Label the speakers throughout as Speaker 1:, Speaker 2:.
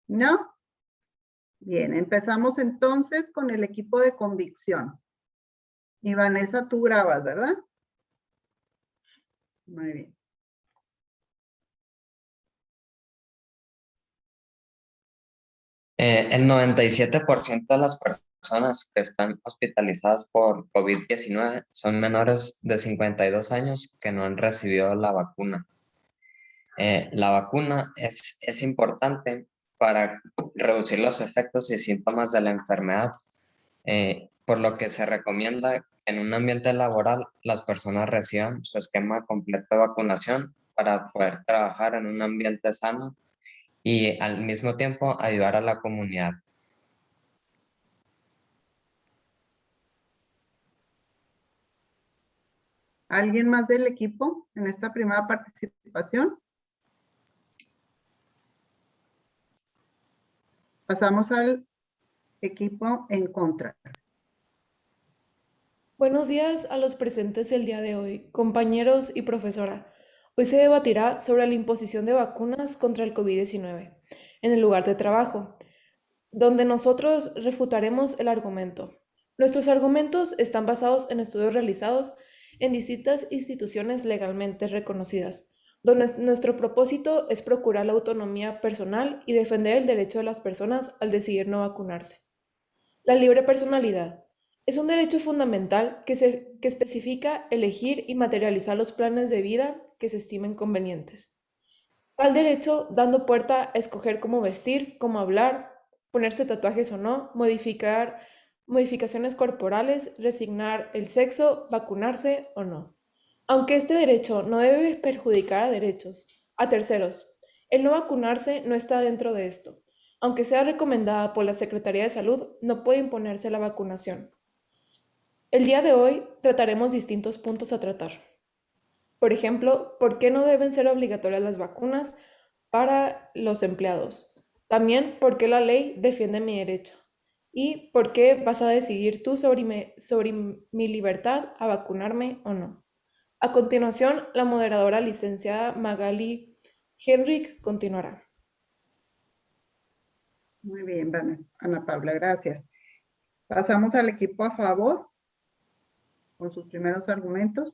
Speaker 1: ¿No? Bien, empezamos entonces con el equipo de convicción. Y Vanessa, tú grabas, ¿verdad? Muy bien.
Speaker 2: El 97% de las personas que están hospitalizadas por COVID-19 son menores de 52 años que no han recibido la vacuna. La vacuna es importante para reducir los efectos y síntomas de la enfermedad, por lo que se recomienda que en un ambiente laboral las personas reciban su esquema completo de vacunación para poder trabajar en un ambiente sano y al mismo tiempo ayudar a la comunidad.
Speaker 1: ¿Alguien más del equipo en esta primera participación? Pasamos al equipo en contra.
Speaker 3: Buenos días a los presentes el día de hoy, compañeros y profesora. Hoy se debatirá sobre la imposición de vacunas contra el COVID-19 en el lugar de trabajo, donde nosotros refutaremos el argumento. Nuestros argumentos están basados en estudios realizados en distintas instituciones legalmente reconocidas, donde nuestro propósito es procurar la autonomía personal y defender el derecho de las personas al decidir no vacunarse. La libre personalidad es un derecho fundamental que especifica elegir y materializar los planes de vida que se estimen convenientes. Tal derecho dando puerta a escoger cómo vestir, cómo hablar, ponerse tatuajes o no, modificaciones corporales, resignar el sexo, vacunarse o no. Aunque este derecho no debe perjudicar a terceros, el no vacunarse no está dentro de esto. Aunque sea recomendada por la Secretaría de Salud, no puede imponerse la vacunación. El día de hoy trataremos distintos puntos a tratar. Por ejemplo, ¿por qué no deben ser obligatorias las vacunas para los empleados? También, ¿por qué la ley defiende mi derecho? ¿Y por qué vas a decidir tú sobre mi libertad a vacunarme o no? A continuación, la moderadora licenciada Magali Henrik continuará.
Speaker 1: Muy bien, Ana Paula, gracias. Pasamos al equipo a favor con sus primeros argumentos.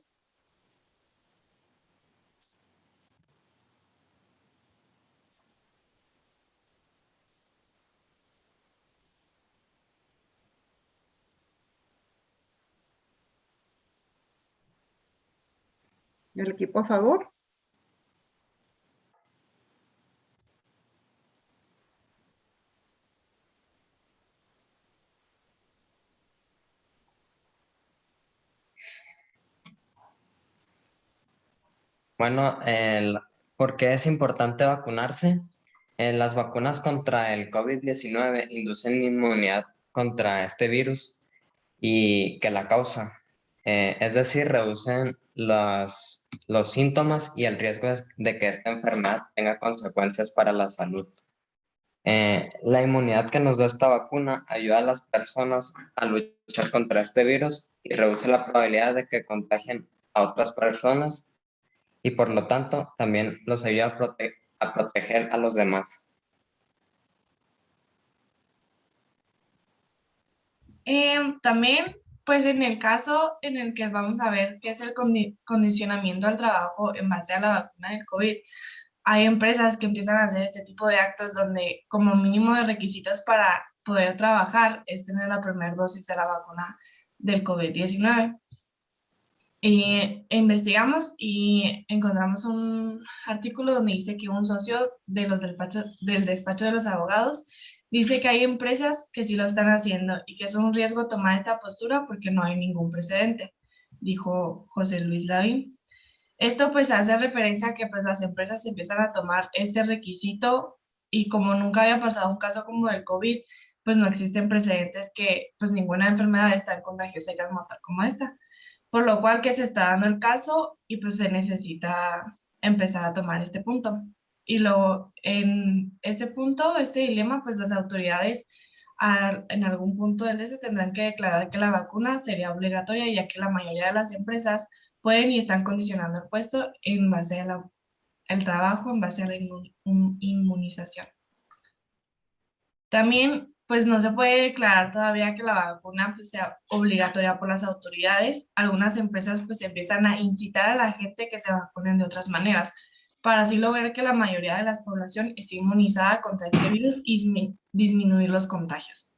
Speaker 1: ¿El equipo a favor?
Speaker 2: Bueno, ¿por qué es importante vacunarse? Las vacunas contra el COVID-19 inducen inmunidad contra este virus y que la causa. Es decir, reducen los síntomas y el riesgo de que esta enfermedad tenga consecuencias para la salud. La inmunidad que nos da esta vacuna ayuda a las personas a luchar contra este virus y reduce la probabilidad de que contagien a otras personas y por lo tanto también los ayuda a proteger a los demás.
Speaker 4: También, pues en el caso en el que vamos a ver qué es el condicionamiento al trabajo en base a la vacuna del COVID, hay empresas que empiezan a hacer este tipo de actos donde como mínimo de requisitos para poder trabajar es tener la primera dosis de la vacuna del COVID-19. Investigamos y encontramos un artículo donde dice que un socio de del despacho de los abogados dice que hay empresas que sí lo están haciendo y que es un riesgo tomar esta postura porque no hay ningún precedente, dijo José Luis Lavín. Esto pues hace referencia a que pues las empresas empiezan a tomar este requisito y como nunca había pasado un caso como el COVID, pues no existen precedentes que pues ninguna enfermedad es tan contagiosa y tan mortal como esta, por lo cual que se está dando el caso y pues se necesita empezar a tomar este punto. Y en este punto, este dilema, pues las autoridades en algún punto del este tendrán que declarar que la vacuna sería obligatoria, ya que la mayoría de las empresas pueden y están condicionando el puesto en base al trabajo, en base a la inmunización. También, pues no se puede declarar todavía que la vacuna pues, sea obligatoria por las autoridades. Algunas empresas pues empiezan a incitar a la gente que se vacunen de otras maneras, para así lograr que la mayoría de la población esté inmunizada contra este virus y disminuir los contagios.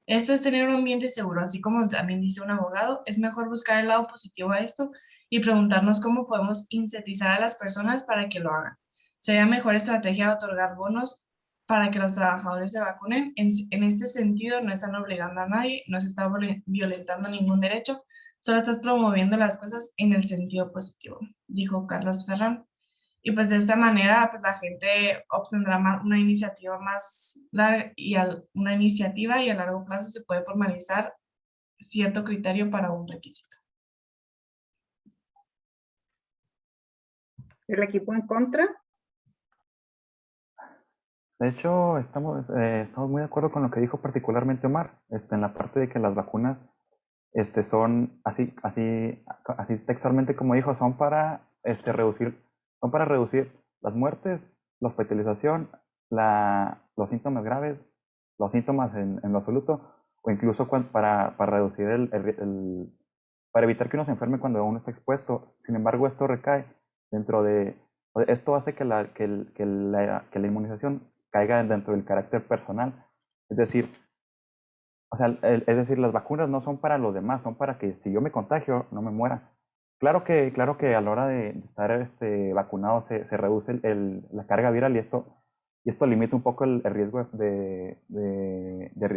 Speaker 4: Esto es tener un ambiente seguro, así como también dice un abogado, es mejor buscar el lado positivo a esto y preguntarnos cómo podemos incentivizar a las personas para que lo hagan. Sería mejor estrategia otorgar bonos para que los trabajadores se vacunen. En este sentido, no están obligando a nadie, no se está violentando ningún derecho, solo estás promoviendo las cosas en el sentido positivo, dijo Carlos Ferrán. Y pues de esta manera, pues la gente obtendrá una iniciativa más larga y una iniciativa y a largo plazo se puede formalizar cierto criterio para un requisito.
Speaker 1: ¿El equipo en contra?
Speaker 5: De hecho, estamos muy de acuerdo con lo que dijo particularmente Omar, en la parte de que las vacunas son así textualmente como dijo, son para reducir las muertes, la hospitalización, los síntomas graves, los síntomas en lo absoluto, o incluso para reducir para evitar que uno se enferme cuando uno está expuesto. Sin embargo, esto recae esto hace que la inmunización caiga dentro del carácter personal. Es decir, las vacunas no son para los demás, son para que si yo me contagio, no me muera. Claro que a la hora de estar vacunado se reduce la carga viral y esto limita un poco el riesgo de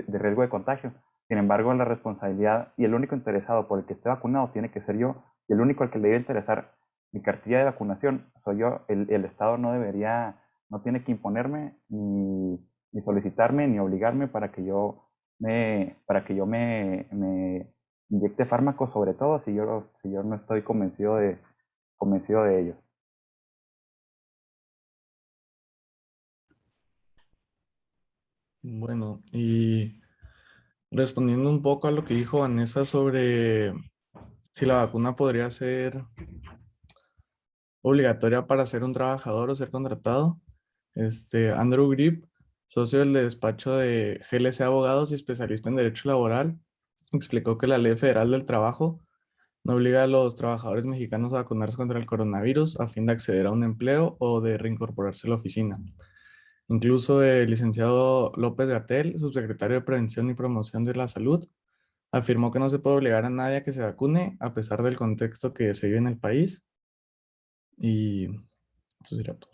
Speaker 5: riesgo de contagio. Sin embargo, la responsabilidad y el único interesado por el que esté vacunado tiene que ser yo, y el único al que le debe interesar mi cartilla de vacunación soy yo. El Estado no tiene que imponerme, ni solicitarme, ni obligarme para que yo me inyecte fármacos, sobre todo si yo no estoy convencido de ello.
Speaker 6: Bueno, y respondiendo un poco a lo que dijo Vanessa sobre si la vacuna podría ser obligatoria para ser un trabajador o ser contratado, Andrew Grip, socio del despacho de GLC Abogados y especialista en Derecho Laboral, explicó que la Ley Federal del Trabajo no obliga a los trabajadores mexicanos a vacunarse contra el coronavirus a fin de acceder a un empleo o de reincorporarse a la oficina. Incluso el licenciado López Gatell, subsecretario de Prevención y Promoción de la Salud, afirmó que no se puede obligar a nadie a que se vacune a pesar del contexto que se vive en el país. Y eso sería todo.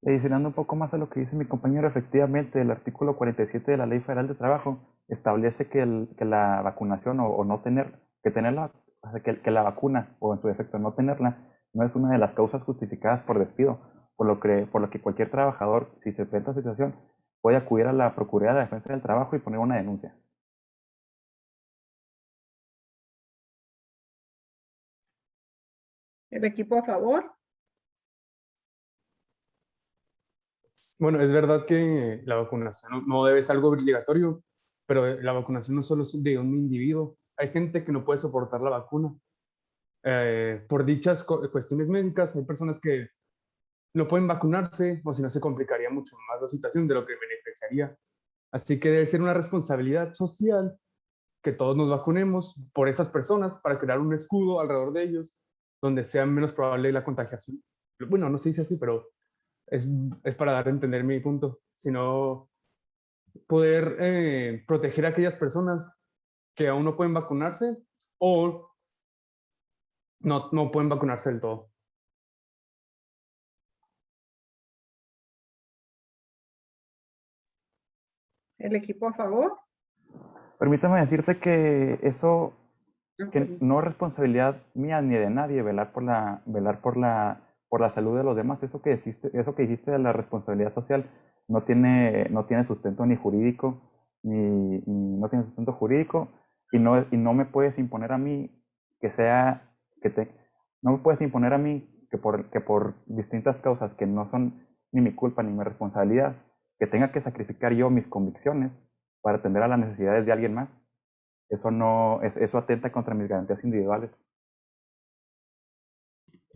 Speaker 5: Adicionando un poco más a lo que dice mi compañero, efectivamente, el artículo 47 de la Ley Federal de Trabajo establece que la vacunación o no tenerla, o sea, que la vacuna o en su defecto no tenerla no es una de las causas justificadas por despido, por lo que cualquier trabajador, si se enfrenta a esta situación, puede acudir a la Procuraduría de Defensa del Trabajo y poner una denuncia.
Speaker 1: ¿El equipo a favor?
Speaker 7: Bueno, es verdad que la vacunación no debe ser algo obligatorio, pero la vacunación no solo es de un individuo. Hay gente que no puede soportar la vacuna. Por dichas cuestiones médicas, hay personas que no pueden vacunarse o si no se complicaría mucho más la situación de lo que beneficiaría. Así que debe ser una responsabilidad social que todos nos vacunemos por esas personas para crear un escudo alrededor de ellos donde sea menos probable la contagiación. Bueno, no se dice así, pero es para dar a entender mi punto, sino poder proteger a aquellas personas que aún no pueden vacunarse o no pueden vacunarse del todo.
Speaker 1: ¿El equipo a favor?
Speaker 5: Permítame decirte que
Speaker 1: Ok.
Speaker 5: no es responsabilidad mía ni de nadie velar por la salud de los demás. Eso que dijiste de la responsabilidad social no tiene sustento ni jurídico, no tiene sustento jurídico, y no me puedes imponer a mí no me puedes imponer a mí que por distintas causas que no son ni mi culpa ni mi responsabilidad, que tenga que sacrificar yo mis convicciones para atender a las necesidades de alguien más. Eso atenta contra mis garantías individuales.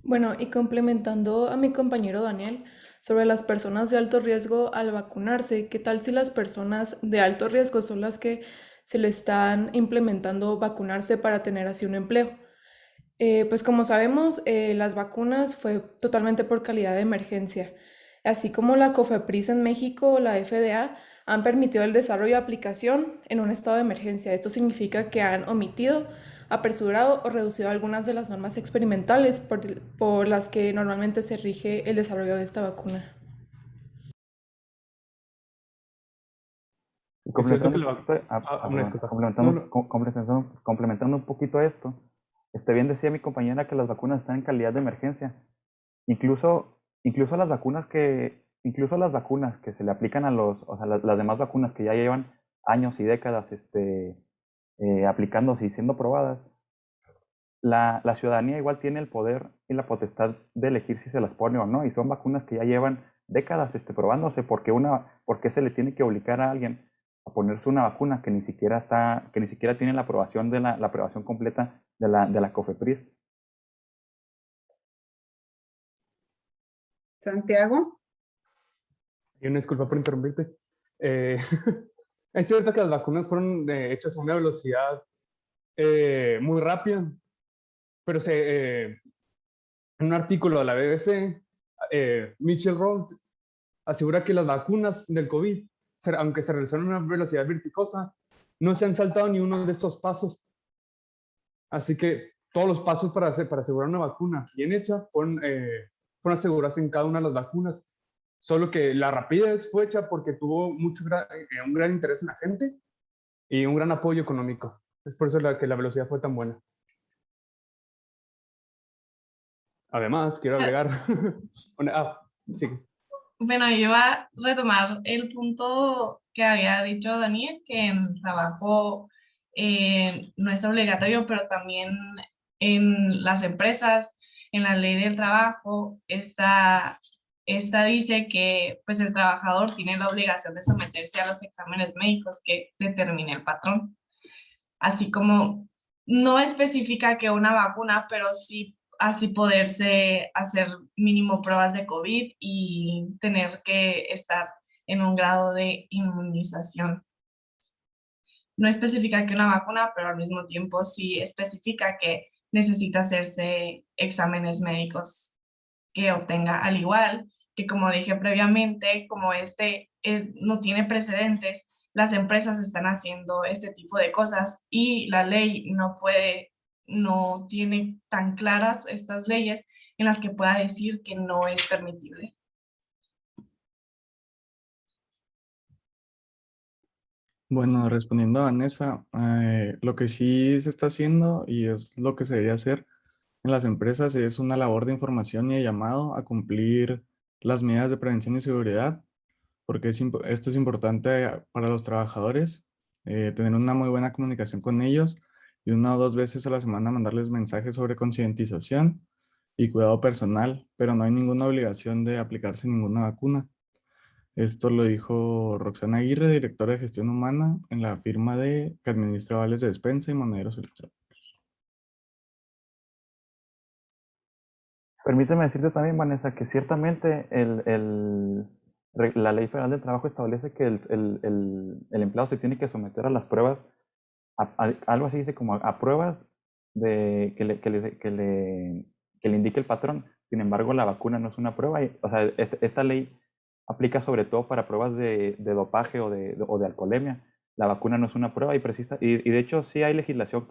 Speaker 3: Bueno, y complementando a mi compañero Daniel sobre las personas de alto riesgo al vacunarse. ¿Qué tal si las personas de alto riesgo son las que se le están implementando vacunarse para tener así un empleo? Pues como sabemos, las vacunas fue totalmente por calidad de emergencia. Así como la COFEPRIS en México o la FDA han permitido el desarrollo de aplicación en un estado de emergencia. Esto significa que han omitido, apresurado o reducido algunas de las normas experimentales por las que normalmente se rige el desarrollo de esta vacuna.
Speaker 5: Y
Speaker 7: Es cierto que
Speaker 5: complementando un poquito,
Speaker 7: una
Speaker 5: perdón,
Speaker 7: disculpa. No, no.
Speaker 5: complementando un poquito esto, bien decía mi compañera que las vacunas están en calidad de emergencia. Incluso incluso las vacunas que se le aplican a o sea, las demás vacunas que ya llevan años y décadas aplicándose y siendo probadas, la ciudadanía igual tiene el poder y la potestad de elegir si se las pone o no, y son vacunas que ya llevan décadas probándose. ¿Por qué se le tiene que obligar a alguien a ponerse una vacuna que ni siquiera tiene la aprobación la aprobación completa de la COFEPRIS?
Speaker 1: Santiago.
Speaker 7: Y una disculpa por interrumpirte. Es cierto que las vacunas fueron hechas a una velocidad muy rápida, pero en un artículo de la BBC, Mitchell Roth asegura que las vacunas del COVID, aunque se realizaron a una velocidad vertiginosa, no se han saltado ni uno de estos pasos. Así que todos los pasos para asegurar una vacuna bien hecha fueron asegurados en cada una de las vacunas. Solo que la rapidez fue hecha porque tuvo un gran interés en la gente y un gran apoyo económico. Es por eso que la velocidad fue tan buena. Además, quiero agregar... sí.
Speaker 4: Bueno, yo iba a retomar el punto que había dicho Daniel, que en el trabajo no es obligatorio, pero también en las empresas, en la ley del trabajo, esta dice que pues, el trabajador tiene la obligación de someterse a los exámenes médicos que determine el patrón. Así como no especifica que una vacuna, pero sí así poderse hacer mínimo pruebas de COVID y tener que estar en un grado de inmunización. No especifica que una vacuna, pero al mismo tiempo sí especifica que necesita hacerse exámenes médicos que obtenga, al igual que, como dije previamente, como no tiene precedentes, las empresas están haciendo este tipo de cosas y la ley no tiene tan claras estas leyes en las que pueda decir que no es permitible.
Speaker 6: Bueno, respondiendo a Vanessa, lo que sí se está haciendo y es lo que se debería hacer en las empresas es una labor de información y de llamado a cumplir las medidas de prevención y seguridad, porque esto es importante para los trabajadores, tener una muy buena comunicación con ellos y 1 o 2 veces a la semana mandarles mensajes sobre concientización y cuidado personal, pero no hay ninguna obligación de aplicarse ninguna vacuna. Esto lo dijo Roxana Aguirre, directora de gestión humana en la firma que administra vales de despensa y monederos electrónicos.
Speaker 5: Permíteme decirte también, Vanessa, que ciertamente la Ley Federal del Trabajo establece que el empleado se tiene que someter a las pruebas, algo así dice como a pruebas que le indique el patrón. Sin embargo, la vacuna no es una prueba. O sea, esta ley aplica sobre todo para pruebas de dopaje o de alcoholemia. La vacuna no es una prueba y de hecho sí hay legislación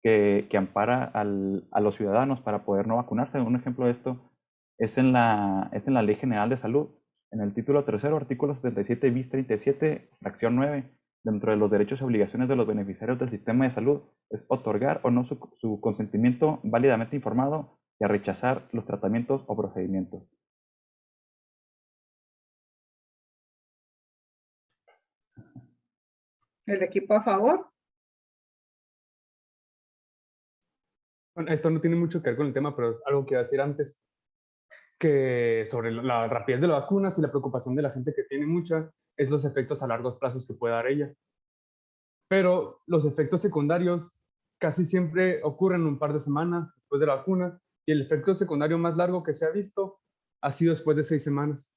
Speaker 5: que ampara a los ciudadanos para poder no vacunarse. Un ejemplo de esto es en la Ley General de Salud, en el título 3º, artículo 77 bis 37, fracción 9, dentro de los derechos y obligaciones de los beneficiarios del sistema de salud, es otorgar o no su consentimiento válidamente informado y a rechazar los tratamientos o procedimientos.
Speaker 1: ¿El equipo a favor?
Speaker 7: Bueno, esto no tiene mucho que ver con el tema, pero algo que iba a decir antes, que sobre la rapidez de las vacunas y la preocupación de la gente que tiene mucha, es los efectos a largos plazos que puede dar ella. Pero los efectos secundarios casi siempre ocurren un par de semanas después de la vacuna, y el efecto secundario más largo que se ha visto ha sido después de 6 semanas.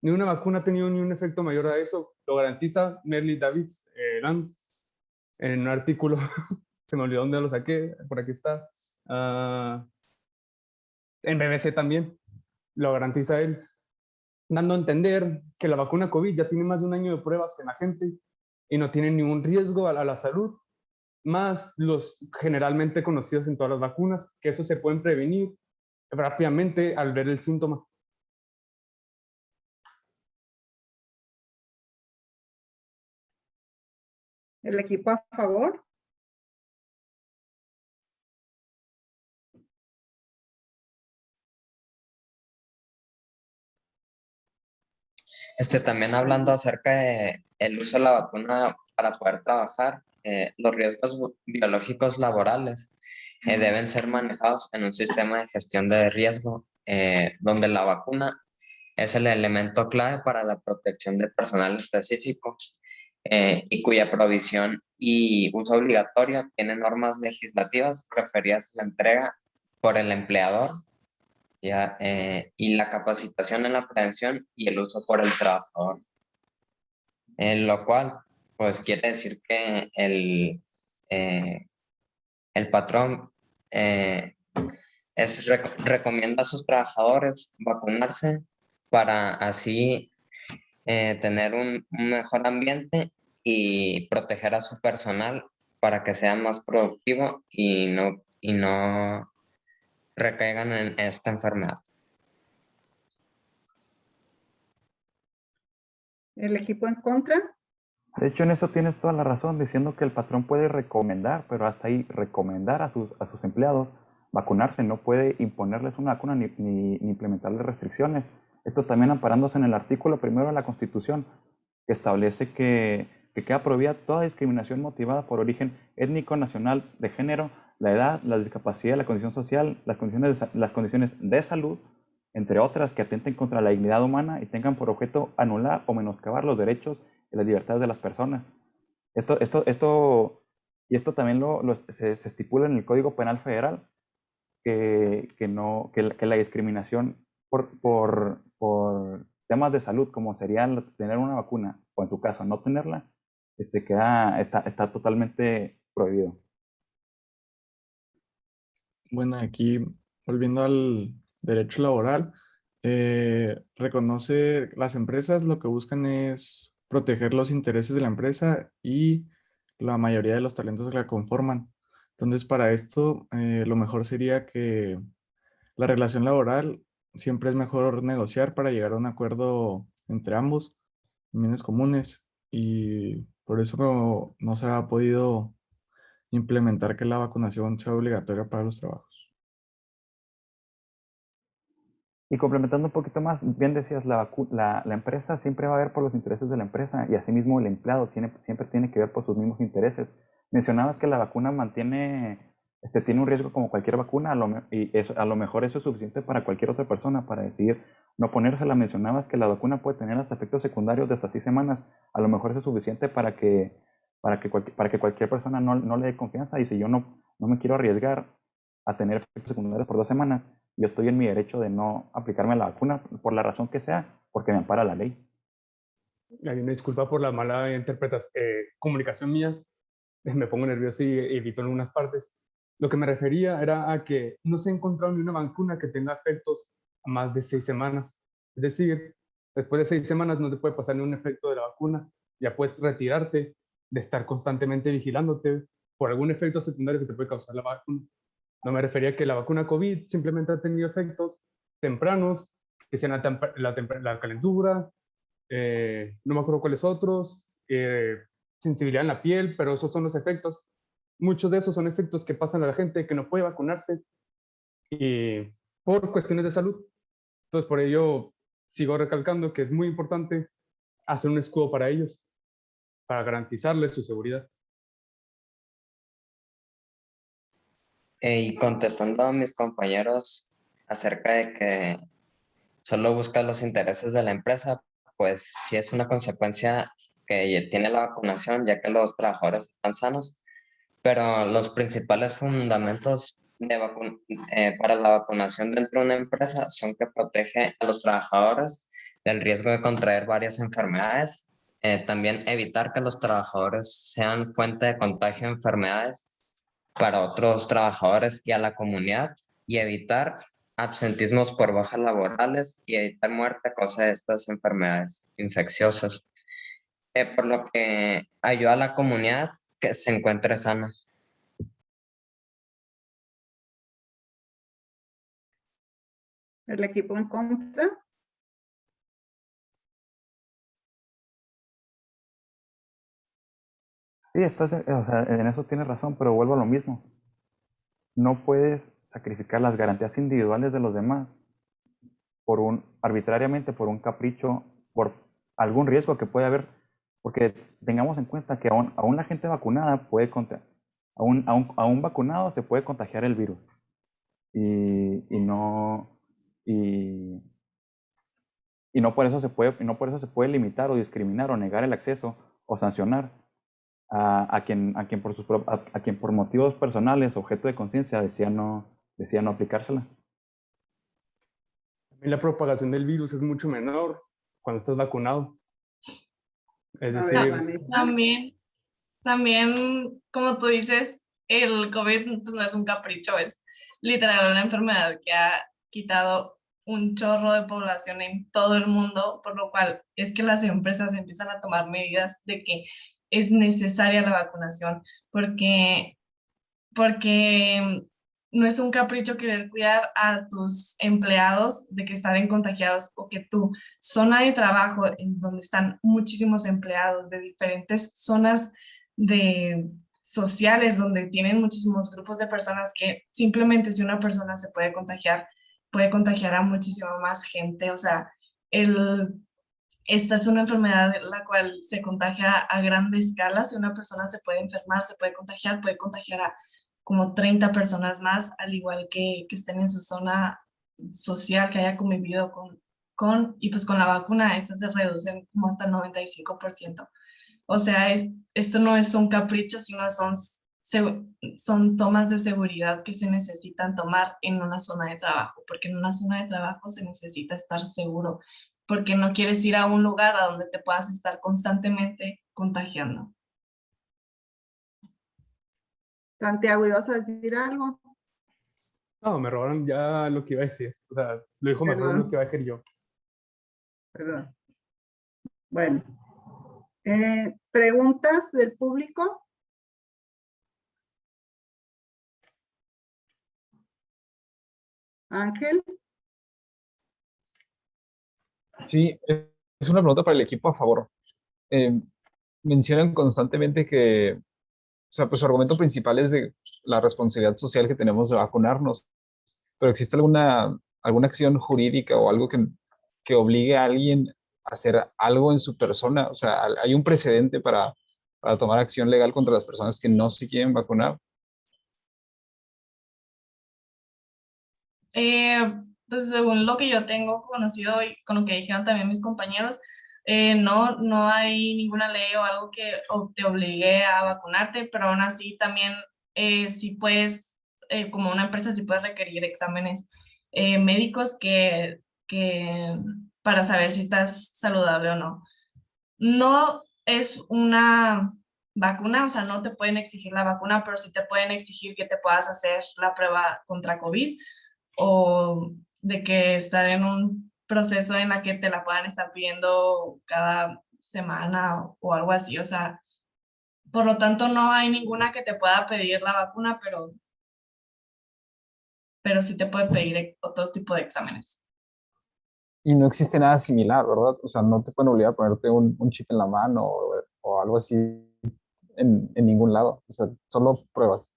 Speaker 7: Ni una vacuna ha tenido ni un efecto mayor a eso. Lo garantiza Merle Davids Land en un artículo. Se me olvidó dónde lo saqué. Por aquí está. En BBC también. Lo garantiza él, dando a entender que la vacuna COVID ya tiene más de un año de pruebas en la gente y no tiene ningún riesgo a la salud, más los generalmente conocidos en todas las vacunas, que eso se pueden prevenir rápidamente al ver el síntoma.
Speaker 1: ¿El equipo a favor?
Speaker 2: También hablando acerca de el uso de la vacuna para poder trabajar, los riesgos biológicos laborales deben ser manejados en un sistema de gestión de riesgo, donde la vacuna es el elemento clave para la protección del personal específico y cuya provisión y uso obligatorio tiene normas legislativas referidas a la entrega por el empleador ya, y la capacitación en la prevención y el uso por el trabajador. Lo cual, pues quiere decir que el patrón recomienda a sus trabajadores vacunarse para así tener un mejor ambiente y proteger a su personal para que sea más productivo y no recaigan en esta enfermedad.
Speaker 1: ¿El equipo en contra?
Speaker 5: De hecho, en eso tienes toda la razón, diciendo que el patrón puede recomendar, pero hasta ahí recomendar a sus empleados vacunarse, no puede imponerles una vacuna ni implementarles restricciones. Esto también amparándose en el artículo primero de la Constitución, que establece que queda prohibida toda discriminación motivada por origen étnico, nacional, de género, la edad, la discapacidad, la condición social, las condiciones de salud, entre otras, que atenten contra la dignidad humana y tengan por objeto anular o menoscabar los derechos y las libertades de las personas. Esto también se estipula en el Código Penal Federal, que la discriminación por temas de salud, como sería tener una vacuna, o en tu caso no tenerla, está totalmente prohibido.
Speaker 6: Bueno, aquí volviendo al derecho laboral, reconoce las empresas lo que buscan es proteger los intereses de la empresa y la mayoría de los talentos que la conforman. Entonces, para esto, lo mejor sería que la relación laboral siempre es mejor negociar para llegar a un acuerdo entre ambos, bienes comunes, y por eso no se ha podido implementar que la vacunación sea obligatoria para los trabajos.
Speaker 5: Y complementando un poquito más, bien decías, la empresa siempre va a ver por los intereses de la empresa y asimismo el empleado siempre tiene que ver por sus mismos intereses. Mencionabas que la vacuna tiene un riesgo como cualquier vacuna y a lo mejor eso es suficiente para cualquier otra persona para decidir no ponérsela. Mencionabas que la vacuna puede tener hasta efectos secundarios de hasta 6 semanas. A lo mejor eso es suficiente para que cualquier persona no le dé confianza, y si yo no me quiero arriesgar a tener efectos secundarios por 2 semanas, yo estoy en mi derecho de no aplicarme la vacuna por la razón que sea, porque me ampara la ley.
Speaker 7: Hay una disculpa por la mala comunicación mía. Me pongo nervioso y evito algunas partes. Lo que me refería era a que no se ha encontrado ni una vacuna que tenga efectos a más de 6 semanas. Es decir, después de 6 semanas no te puede pasar ni un efecto de la vacuna. Ya puedes retirarte de estar constantemente vigilándote por algún efecto secundario que te puede causar la vacuna. No me refería a que la vacuna COVID simplemente ha tenido efectos tempranos, que sean la calentura, no me acuerdo cuáles otros, sensibilidad en la piel, pero esos son los efectos. Muchos de esos son efectos que pasan a la gente que no puede vacunarse y por cuestiones de salud. Entonces, por ello, sigo recalcando que es muy importante hacer un escudo para ellos, para garantizarles su seguridad.
Speaker 2: Y contestando a mis compañeros acerca de que solo busca los intereses de la empresa, pues sí es una consecuencia que tiene la vacunación, ya que los trabajadores están sanos, pero los principales fundamentos para la vacunación dentro de una empresa son que protege a los trabajadores del riesgo de contraer varias enfermedades. También evitar que los trabajadores sean fuente de contagio de enfermedades para otros trabajadores y a la comunidad, y evitar absentismos por bajas laborales y evitar muerte a causa de estas enfermedades infecciosas, por lo que ayuda a la comunidad que se encuentre sana.
Speaker 1: ¿El equipo en contra?
Speaker 5: Sí, o sea, en eso tienes razón, pero vuelvo a lo mismo. No puedes sacrificar las garantías individuales de los demás arbitrariamente por un capricho, por algún riesgo que puede haber, porque tengamos en cuenta que aún la gente vacunada a un vacunado se puede contagiar el virus y no por eso se puede limitar o discriminar o negar el acceso o sancionar a quien por motivos personales, objeto de conciencia, decía no aplicársela.
Speaker 7: También la propagación del virus es mucho menor cuando estás vacunado. Es
Speaker 1: A ver,
Speaker 7: decir,
Speaker 1: Vanessa.
Speaker 4: También, como tú dices, el COVID pues, no es un capricho, es literal una enfermedad que ha quitado un chorro de población en todo el mundo, por lo cual es que las empresas empiezan a tomar medidas de que es necesaria la vacunación, porque no es un capricho querer cuidar a tus empleados de que estén contagiados o que tu zona de trabajo, en donde están muchísimos empleados de diferentes zonas sociales, donde tienen muchísimos grupos de personas, que simplemente si una persona se puede contagiar a muchísima más gente. O sea, esta es una enfermedad la cual se contagia a grande escala. Si una persona se puede enfermar, se puede contagiar a como 30 personas más, al igual que estén en su zona social, que haya convivido y pues con la vacuna, estas se reducen como hasta el 95%. O sea, esto no es un capricho, sino son tomas de seguridad que se necesitan tomar en una zona de trabajo, porque en una zona de trabajo se necesita estar seguro, porque no quieres ir a un lugar a donde te puedas estar constantemente contagiando.
Speaker 1: Santiago, ¿ibas a decir algo?
Speaker 7: no, me robaron ya lo que iba a decir. O sea, lo dijo mejor
Speaker 1: Perdón.
Speaker 7: lo que iba a decir yo.
Speaker 1: Perdón. Bueno. ¿Preguntas del público? Ángel.
Speaker 8: Sí, es una pregunta para el equipo a favor. Mencionan constantemente que, o sea, pues su argumento principal es de la responsabilidad social que tenemos de vacunarnos, pero ¿existe alguna acción jurídica o algo que obligue a alguien a hacer algo en su persona? O sea, ¿hay un precedente para tomar acción legal contra las personas que no se quieren vacunar?
Speaker 4: Pues según lo que yo tengo conocido y con lo que dijeron también mis compañeros, no hay ninguna ley o algo que te obligue a vacunarte, pero aún así también sí puedes, como una empresa, sí puedes requerir exámenes médicos para saber si estás saludable o no. No es una vacuna, o sea, no te pueden exigir la vacuna, pero sí te pueden exigir que te puedas hacer la prueba contra COVID, o de que estar en un proceso en la que te la puedan estar pidiendo cada semana o algo así. O sea, por lo tanto no hay ninguna que te pueda pedir la vacuna, pero sí te puede pedir otro tipo de exámenes.
Speaker 8: Y no existe nada similar, ¿verdad? O sea, no te pueden obligar a ponerte un chip en la mano o algo así en ningún lado. O sea, solo pruebas.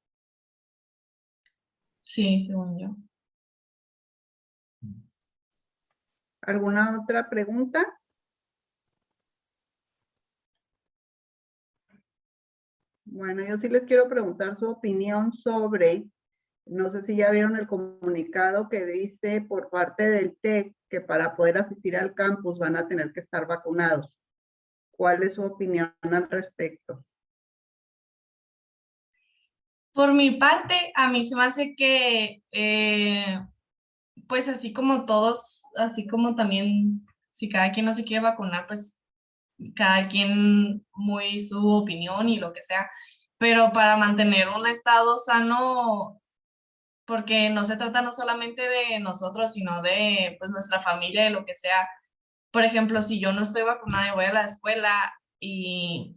Speaker 4: Sí, según yo.
Speaker 1: ¿Alguna otra pregunta? Bueno, yo sí les quiero preguntar su opinión sobre, no sé si ya vieron el comunicado que dice por parte del TEC que para poder asistir al campus van a tener que estar vacunados. ¿Cuál es su opinión al respecto?
Speaker 4: Por mi parte, a mí se me hace que, pues así como todos, así como también, si cada quien no se quiere vacunar, pues cada quien muy su opinión y lo que sea, pero para mantener un estado sano, porque no se trata no solamente de nosotros, sino de pues nuestra familia, de lo que sea. Por ejemplo, si yo no estoy vacunada y voy a la escuela y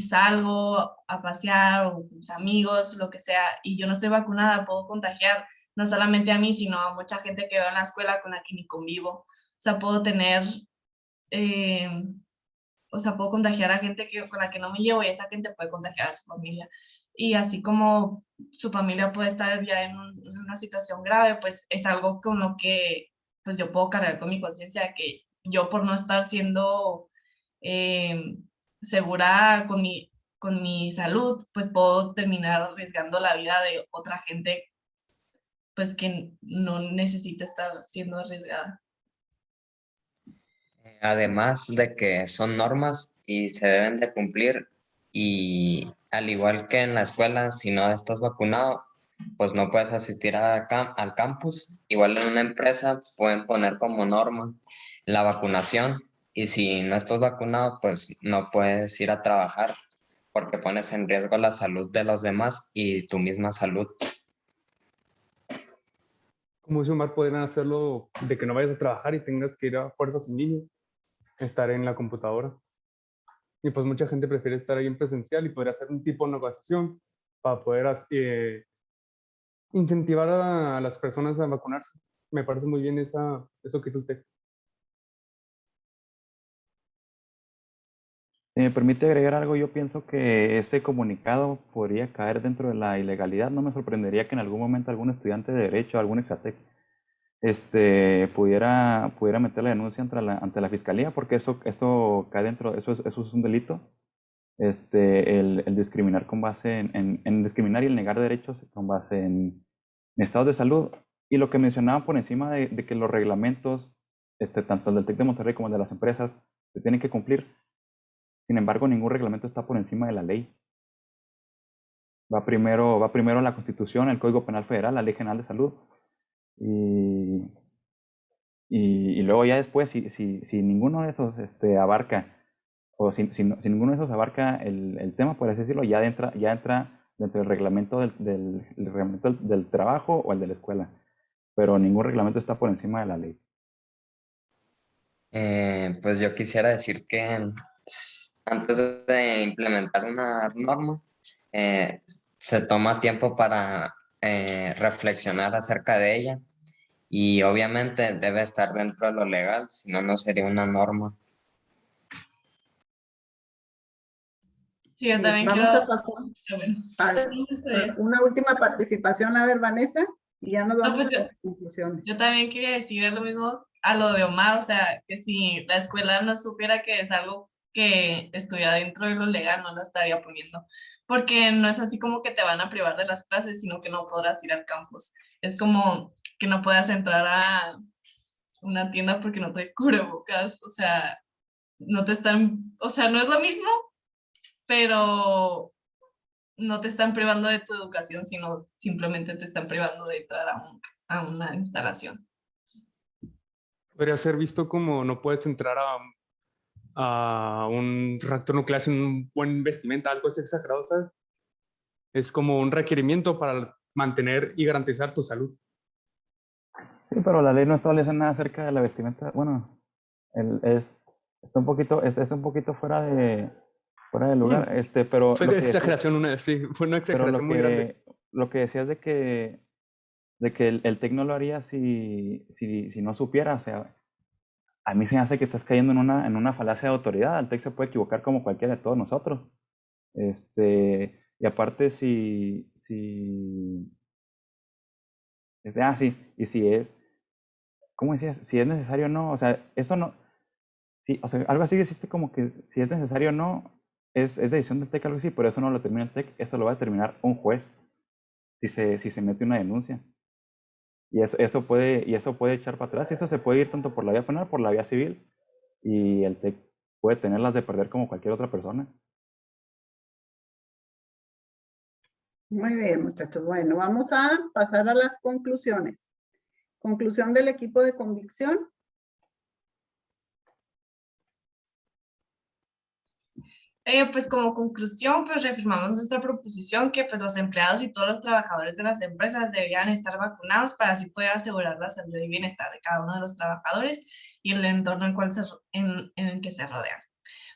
Speaker 4: salgo a pasear o con mis amigos, lo que sea, y yo no estoy vacunada, puedo contagiar no solamente a mí, sino a mucha gente que veo en la escuela con la que ni convivo. O sea, puedo tener, eh, o sea, puedo contagiar a gente con la que no me llevo y esa gente puede contagiar a su familia. Y así como su familia puede estar ya en una situación grave, pues es algo con lo que pues yo puedo cargar con mi conciencia, que yo por no estar siendo eh, segura con mi salud, pues puedo terminar arriesgando la vida de otra gente pues que no necesita estar siendo arriesgada.
Speaker 2: Además de que son normas y se deben de cumplir, y al igual que en la escuela, si no estás vacunado, pues no puedes asistir al campus. Igual en una empresa pueden poner como norma la vacunación, y si no estás vacunado, pues no puedes ir a trabajar porque pones en riesgo la salud de los demás y tu misma salud.
Speaker 7: Como dice Omar, podrían hacerlo de que no vayas a trabajar y tengas que ir a fuerzas en línea, estar en la computadora. Y pues mucha gente prefiere estar ahí en presencial y podría hacer un tipo de negociación para poder incentivar a las personas a vacunarse. Me parece muy bien eso que hizo usted.
Speaker 5: Si me permite agregar algo, yo pienso que ese comunicado podría caer dentro de la ilegalidad. No me sorprendería que en algún momento algún estudiante de derecho, algún exatec, pudiera meter la denuncia ante la fiscalía, porque eso cae dentro, eso es un delito. El discriminar con base en discriminar y el negar derechos con base en estados de salud. Y lo que mencionaba por encima de que los reglamentos, tanto el del TEC de Monterrey como el de las empresas, se tienen que cumplir. Sin embargo, ningún reglamento está por encima de la ley. Va primero la Constitución, el Código Penal Federal, la Ley General de Salud. Y, y luego ya después, si ninguno de esos abarca, o si ninguno de esos abarca el tema, por así decirlo, ya entra dentro del reglamento el reglamento del trabajo o el de la escuela. Pero ningún reglamento está por encima de la ley.
Speaker 2: Pues yo quisiera decir que antes de implementar una norma, se toma tiempo para reflexionar acerca de ella, y obviamente debe estar dentro de lo legal, si no, no sería una norma.
Speaker 4: Sí, yo también
Speaker 1: Vamos
Speaker 4: quiero,
Speaker 1: a pasar
Speaker 4: bueno,
Speaker 1: a una última participación. A ver, Vanessa, y ya nos
Speaker 4: no,
Speaker 1: vamos
Speaker 4: pues
Speaker 1: a las conclusiones.
Speaker 4: yo también quería decir lo mismo a lo de Omar, o sea, que si la escuela no supiera que es algo que estuviera dentro de lo legal, no la estaría poniendo, porque no es así como que te van a privar de las clases, sino que no podrás ir al campus. Es como que no puedas entrar a una tienda porque no traes cubrebocas, o sea, no te están, o sea, no es lo mismo, pero no te están privando de tu educación, sino simplemente te están privando de entrar a una instalación.
Speaker 7: Podría ser visto como no puedes entrar a un reactor nuclear sin un buen vestimenta, algo es exagerado, ¿sabes? Es como un requerimiento para mantener y garantizar tu salud.
Speaker 5: Sí, pero la ley no establece nada acerca de la vestimenta. Bueno, está un poquito fuera de lugar. Pero
Speaker 7: Fue
Speaker 5: lo
Speaker 7: una
Speaker 5: que decía,
Speaker 7: exageración, sí, fue una
Speaker 5: pero
Speaker 7: exageración muy grande.
Speaker 5: lo que decías de que el TEC no lo haría si no supiera. O sea, a mí se me hace que estás cayendo en una falacia de autoridad. El TEC se puede equivocar como cualquiera de todos nosotros. Y aparte, sí, y ¿cómo decías? Si es necesario o no, o sea, eso no, sí, o sea, algo así que existe como que si es necesario o no, es decisión del TEC, algo así, pero eso no lo determina el TEC, eso lo va a determinar un juez si se mete una denuncia. Y eso puede echar para atrás, y eso se puede ir tanto por la vía penal, por la vía civil, y el TEC puede tenerlas de perder como cualquier otra persona.
Speaker 1: Muy bien, muchachos. Bueno, vamos a pasar a las conclusiones. Conclusión del equipo de convicción.
Speaker 4: Pues como conclusión, pues reafirmamos nuestra proposición que pues los empleados y todos los trabajadores de las empresas deberían estar vacunados para así poder asegurar la salud y bienestar de cada uno de los trabajadores y el entorno en el que se rodean.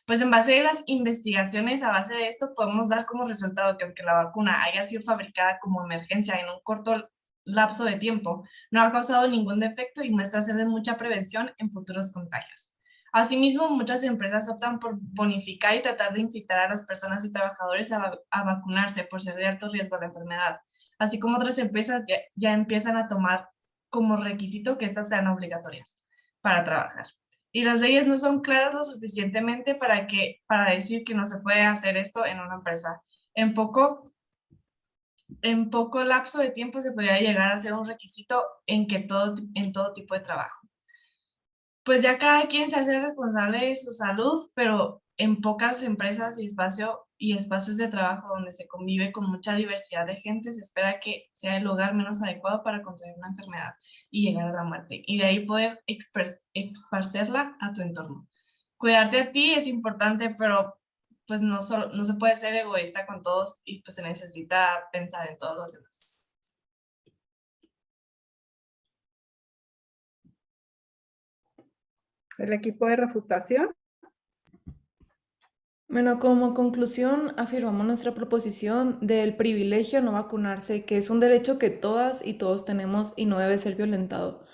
Speaker 4: Pues en base a las investigaciones, a base de esto, podemos dar como resultado que aunque la vacuna haya sido fabricada como emergencia en un corto lapso de tiempo, no ha causado ningún defecto y muestra ser de mucha prevención en futuros contagios. Asimismo, muchas empresas optan por bonificar y tratar de incitar a las personas y trabajadores a vacunarse por ser de alto riesgo a la enfermedad, así como otras empresas ya empiezan a tomar como requisito que estas sean obligatorias para trabajar. Y las leyes no son claras lo suficientemente para decir que no se puede hacer esto en una empresa. En poco lapso de tiempo se podría llegar a ser un requisito en todo tipo de trabajo. Pues ya cada quien se hace responsable de su salud, pero en pocas empresas y espacios de trabajo donde se convive con mucha diversidad de gente, se espera que sea el lugar menos adecuado para contraer una enfermedad y llegar a la muerte, y de ahí poder esparcerla a tu entorno. Cuidarte a ti es importante, pero pues no se puede ser egoísta con todos y pues se necesita pensar en todos los demás.
Speaker 1: El equipo de refutación.
Speaker 3: Bueno, como conclusión, afirmamos nuestra proposición del privilegio a no vacunarse, que es un derecho que todas y todos tenemos y no debe ser violentado.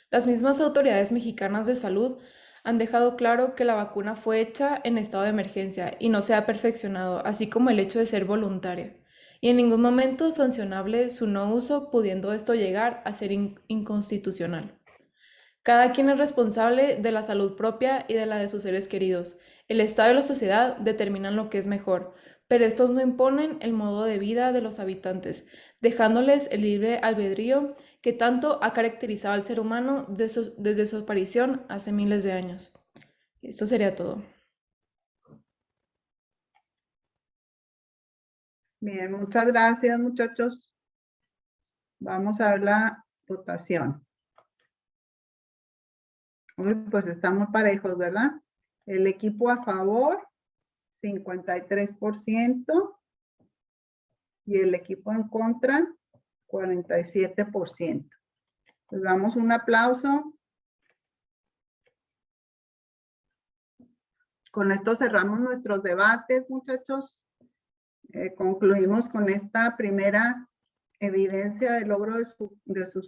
Speaker 3: Las mismas autoridades mexicanas de salud han dejado claro que la vacuna fue hecha en estado de emergencia y no se ha perfeccionado, así como el hecho de ser voluntaria, y en ningún momento sancionable su no uso, pudiendo esto llegar a ser inconstitucional. Cada quien es responsable de la salud propia y de la de sus seres queridos. El Estado y la sociedad determinan lo que es mejor, pero estos no imponen el modo de vida de los habitantes, dejándoles el libre albedrío que tanto ha caracterizado al ser humano desde su aparición hace miles de años. Esto sería todo.
Speaker 1: Bien, muchas gracias, muchachos. Vamos a ver la votación. Uy, pues estamos parejos, ¿verdad? El equipo a favor, 53%, y el equipo en contra, 47%. Les damos un aplauso. Con esto cerramos nuestros debates, muchachos. Concluimos con esta primera evidencia del logro de sus